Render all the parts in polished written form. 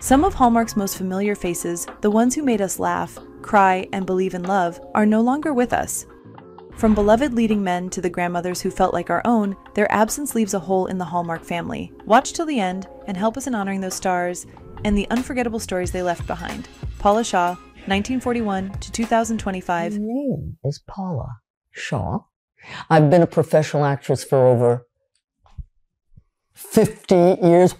Some of Hallmark's most familiar faces, the ones who made us laugh, cry, and believe in love, are no longer with us. From beloved leading men to the grandmothers who felt like our own, their absence leaves a hole in the Hallmark family. Watch till the end and help us in honoring those stars and the unforgettable stories they left behind. Paula Shaw, 1941 to 2025. My name is Paula Shaw. I've been a professional actress for over 50 years.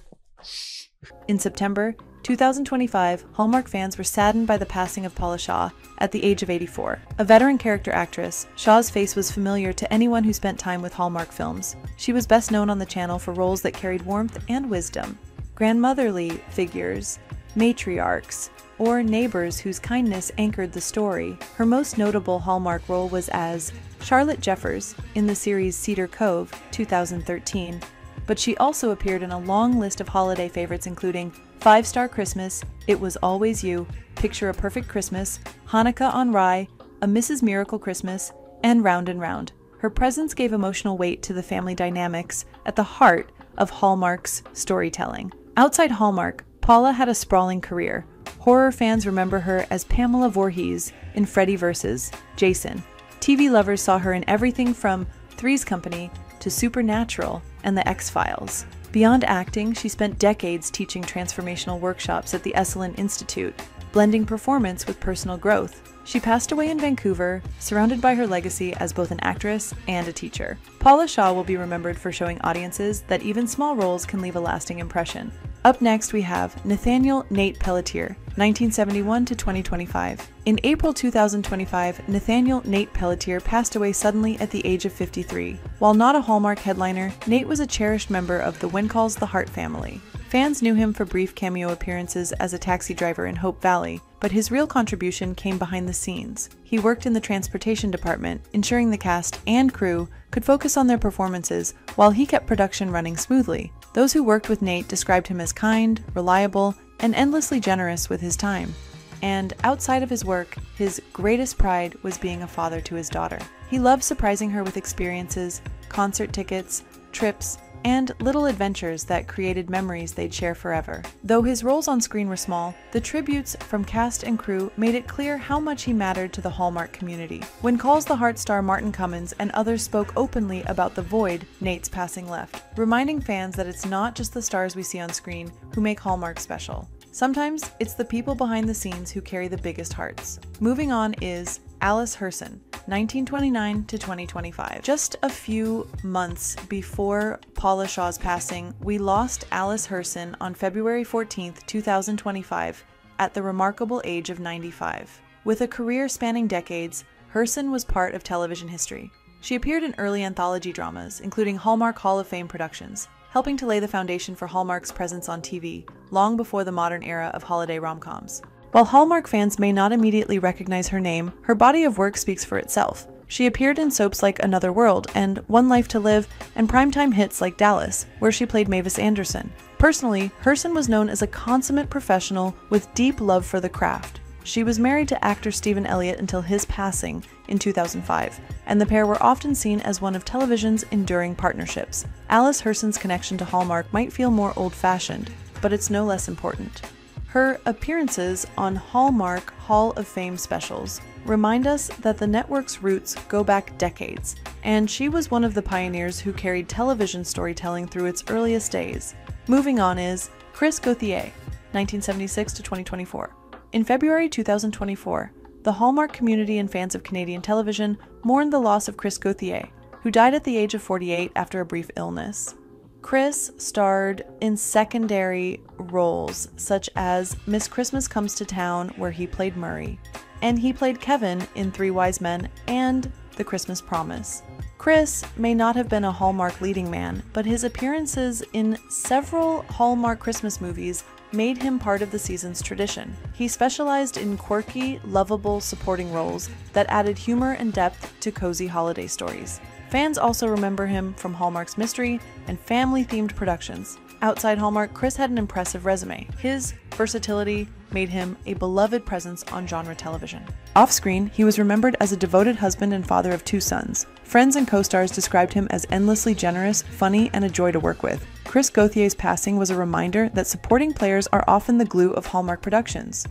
In September 2025, Hallmark fans were saddened by the passing of Paula Shaw at the age of 84. A veteran character actress, Shaw's face was familiar to anyone who spent time with Hallmark films. She was best known on the channel for roles that carried warmth and wisdom, grandmotherly figures, matriarchs, or neighbors whose kindness anchored the story. Her most notable Hallmark role was as Charlotte Jeffers in the series Cedar Cove, 2013, but she also appeared in a long list of holiday favorites including 5-Star Christmas, It Was Always You, Picture a Perfect Christmas, Hanukkah on Rye, A Mrs. Miracle Christmas, and Round and Round. Her presence gave emotional weight to the family dynamics at the heart of Hallmark's storytelling. Outside Hallmark, Paula had a sprawling career. Horror fans remember her as Pamela Voorhees in Freddy vs. Jason. TV lovers saw her in everything from Three's Company to Supernatural and The X-Files. Beyond acting, she spent decades teaching transformational workshops at the Esalen Institute, blending performance with personal growth. She passed away in Vancouver, surrounded by her legacy as both an actress and a teacher. Paula Shaw will be remembered for showing audiences that even small roles can leave a lasting impression. Up next, we have Nathaniel Nate Pelletier, 1971 to 2025. In April 2025, Nathaniel Nate Pelletier passed away suddenly at the age of 53. While not a Hallmark headliner, Nate was a cherished member of the When Calls the Heart family. Fans knew him for brief cameo appearances as a taxi driver in Hope Valley, but his real contribution came behind the scenes. He worked in the transportation department, ensuring the cast and crew could focus on their performances while he kept production running smoothly. Those who worked with Nate described him as kind, reliable, and endlessly generous with his time. And outside of his work, his greatest pride was being a father to his daughter. He loved surprising her with experiences, concert tickets, trips, and little adventures that created memories they'd share forever. Though his roles on screen were small, the tributes from cast and crew made it clear how much he mattered to the Hallmark community. When Calls the Heart star Martin Cummins and others spoke openly about the void Nate's passing left, reminding fans that it's not just the stars we see on screen who make Hallmark special. Sometimes it's the people behind the scenes who carry the biggest hearts. Moving on is Alice Herson, 1929 to 2025. Just a few months before Paula Shaw's passing, we lost Alice Herson on February 14, 2025, at the remarkable age of 95. With a career spanning decades, Herson was part of television history. She appeared in early anthology dramas, including Hallmark Hall of Fame productions, helping to lay the foundation for Hallmark's presence on TV, long before the modern era of holiday rom-coms. While Hallmark fans may not immediately recognize her name, her body of work speaks for itself. She appeared in soaps like Another World and One Life to Live, and primetime hits like Dallas, where she played Mavis Anderson. Personally, Herson was known as a consummate professional with deep love for the craft. She was married to actor Stephen Elliott until his passing in 2005, and the pair were often seen as one of television's enduring partnerships. Alice Herson's connection to Hallmark might feel more old-fashioned, but it's no less important. Her appearances on Hallmark Hall of Fame specials remind us that the network's roots go back decades, and she was one of the pioneers who carried television storytelling through its earliest days. Moving on is Chris Gauthier, 1976 to 2024. In February 2024, the Hallmark community and fans of Canadian television mourned the loss of Chris Gauthier, who died at the age of 48 after a brief illness. Chris starred in secondary roles such as Miss Christmas Comes to Town, where he played Murray, and he played Kevin in Three Wise Men and The Christmas Promise. Chris may not have been a Hallmark leading man, but his appearances in several Hallmark Christmas movies made him part of the season's tradition. He specialized in quirky, lovable supporting roles that added humor and depth to cozy holiday stories. Fans also remember him from Hallmark's mystery and family-themed productions. Outside Hallmark, Chris had an impressive resume. His versatility made him a beloved presence on genre television. Off-screen, he was remembered as a devoted husband and father of 2 sons. Friends and co-stars described him as endlessly generous, funny, and a joy to work with. Chris Gauthier's passing was a reminder that supporting players are often the glue of Hallmark productions.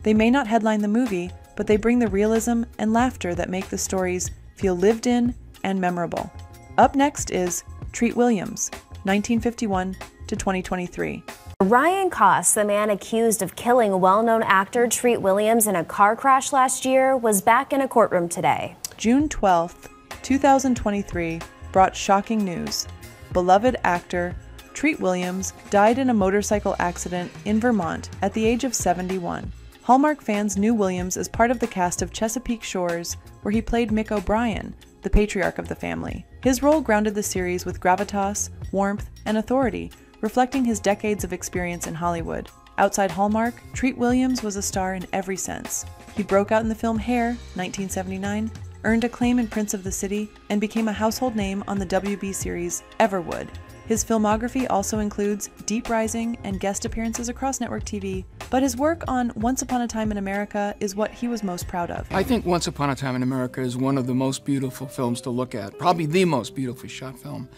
They may not headline the movie, but they bring the realism and laughter that make the stories feel lived in and memorable. Up next is Treat Williams, 1951 to 2023. Ryan Koss, the man accused of killing well-known actor Treat Williams in a car crash last year, was back in a courtroom today. June 12, 2023 brought shocking news. Beloved actor Treat Williams died in a motorcycle accident in Vermont at the age of 71. Hallmark fans knew Williams as part of the cast of Chesapeake Shores, where he played Mick O'Brien, the patriarch of the family. His role grounded the series with gravitas, warmth, and authority, reflecting his decades of experience in Hollywood. Outside Hallmark, Treat Williams was a star in every sense. He broke out in the film Hair, 1979, earned acclaim in Prince of the City, and became a household name on the WB series Everwood. His filmography also includes Deep Rising and guest appearances across network TV, but his work on Once Upon a Time in America is what he was most proud of. I think Once Upon a Time in America is one of the most beautiful films to look at, probably the most beautifully shot film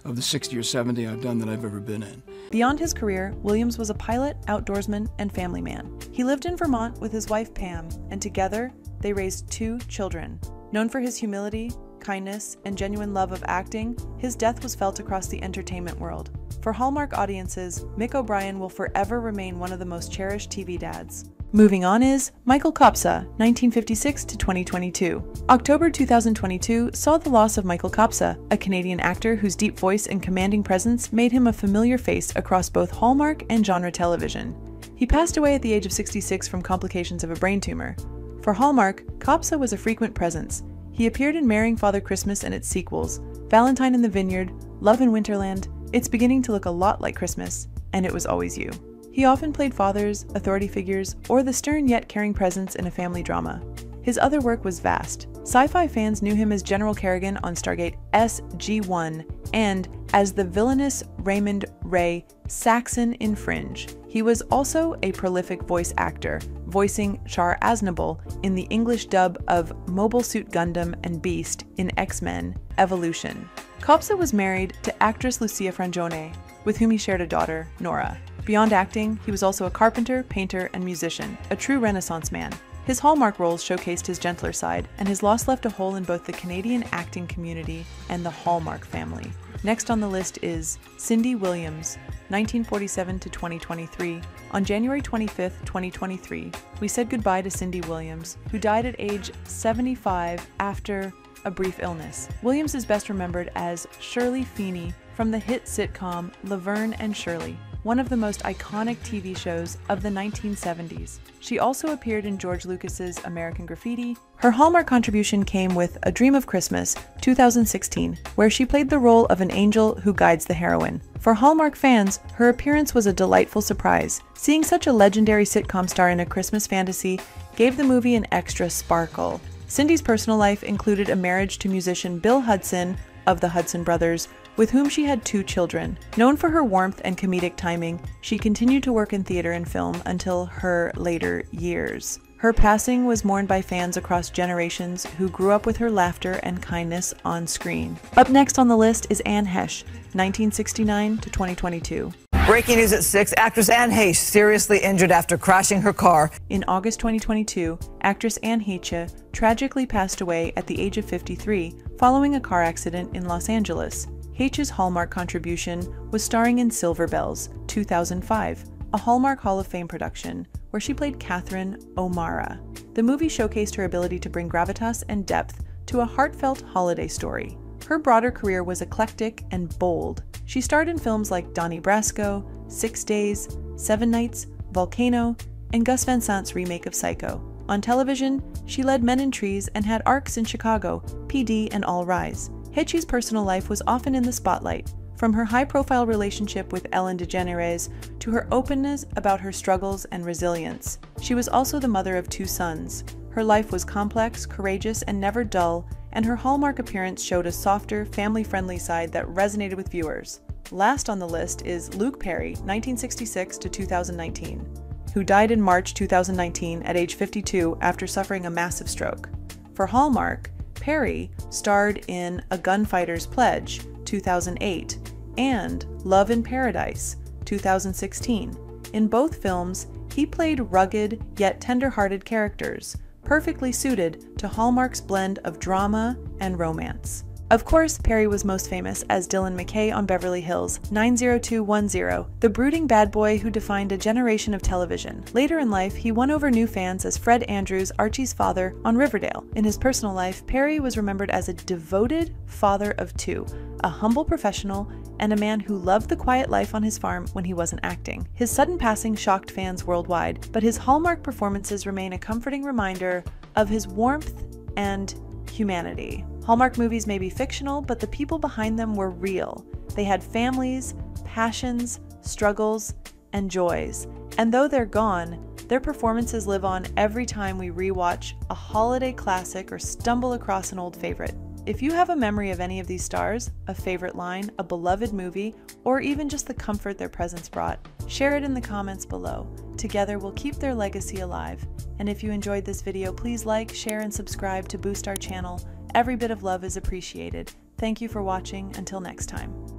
of the 60 or 70 I've done that I've ever been in. Beyond his career, Williams was a pilot, outdoorsman, and family man. He lived in Vermont with his wife Pam, and together they raised 2 children. Known for his humility, kindness, and genuine love of acting, his death was felt across the entertainment world. For Hallmark audiences, Mick O'Brien will forever remain one of the most cherished TV dads. Moving on is Michael Kopsa, 1956 to 2022. October 2022 saw the loss of Michael Kopsa, a Canadian actor whose deep voice and commanding presence made him a familiar face across both Hallmark and genre television. He passed away at the age of 66 from complications of a brain tumor. For Hallmark, Kopsa was a frequent presence. He appeared in Marrying Father Christmas and its sequels, Valentine in the Vineyard, Love in Winterland, It's Beginning to Look a Lot Like Christmas, and It Was Always You. He often played fathers, authority figures, or the stern yet caring presence in a family drama. His other work was vast. Sci-fi fans knew him as General Kerrigan on Stargate SG-1 and as the villainous Raymond Ray Saxon in Fringe. He was also a prolific voice actor, voicing Char Aznable in the English dub of Mobile Suit Gundam and Beast in X-Men Evolution. Kopsa was married to actress Lucia Frangione, with whom he shared a daughter, Nora. Beyond acting, he was also a carpenter, painter, and musician, a true Renaissance man. His Hallmark roles showcased his gentler side, and his loss left a hole in both the Canadian acting community and the Hallmark family. Next on the list is Cindy Williams, 1947 to 2023. On January 25, 2023, we said goodbye to Cindy Williams, who died at age 75 after a brief illness. Williams is best remembered as Shirley Feeney from the hit sitcom Laverne and Shirley, one of the most iconic TV shows of the 1970s. She also appeared in George Lucas's American Graffiti. Her Hallmark contribution came with A Dream of Christmas, 2016, where she played the role of an angel who guides the heroine. For Hallmark fans, her appearance was a delightful surprise. Seeing such a legendary sitcom star in a Christmas fantasy gave the movie an extra sparkle. Cindy's personal life included a marriage to musician Bill Hudson of the Hudson Brothers, with whom she had 2 children. Known for her warmth and comedic timing, she continued to work in theater and film until her later years. Her passing was mourned by fans across generations who grew up with her laughter and kindness on screen. Up next on the list is Anne Heche, 1969 to 2022. Breaking news at 6, actress Anne Heche seriously injured after crashing her car. In August 2022, actress Anne Heche tragically passed away at the age of 53 following a car accident in Los Angeles. Heche's Hallmark contribution was starring in Silver Bells, 2005, a Hallmark Hall of Fame production, where she played Catherine O'Mara. The movie showcased her ability to bring gravitas and depth to a heartfelt holiday story. Her broader career was eclectic and bold. She starred in films like Donnie Brasco, 6 Days, 7 Nights, Volcano, and Gus Van Sant's remake of Psycho. On television, she led Men in Trees and had arcs in Chicago, PD, and All Rise. Heche's personal life was often in the spotlight, from her high-profile relationship with Ellen DeGeneres to her openness about her struggles and resilience. She was also the mother of 2 sons. Her life was complex, courageous, and never dull, and her Hallmark appearance showed a softer, family-friendly side that resonated with viewers. Last on the list is Luke Perry, 1966 to 2019. who died in March 2019 at age 52 after suffering a massive stroke. For Hallmark, Perry starred in A Gunfighter's Pledge, 2008, and Love in Paradise, 2016. In both films, he played rugged yet tender-hearted characters, perfectly suited to Hallmark's blend of drama and romance. Of course, Perry was most famous as Dylan McKay on Beverly Hills 90210, the brooding bad boy who defined a generation of television. Later in life, he won over new fans as Fred Andrews, Archie's father, on Riverdale. In his personal life, Perry was remembered as a devoted father of two, a humble professional, and a man who loved the quiet life on his farm when he wasn't acting. His sudden passing shocked fans worldwide, but his Hallmark performances remain a comforting reminder of his warmth and humanity. Hallmark movies may be fictional, but the people behind them were real. They had families, passions, struggles, and joys. And though they're gone, their performances live on every time we rewatch a holiday classic or stumble across an old favorite. If you have a memory of any of these stars, a favorite line, a beloved movie, or even just the comfort their presence brought, share it in the comments below. Together we'll keep their legacy alive. And if you enjoyed this video, please like, share, and subscribe to boost our channel. Every bit of love is appreciated. Thank you for watching. Until next time.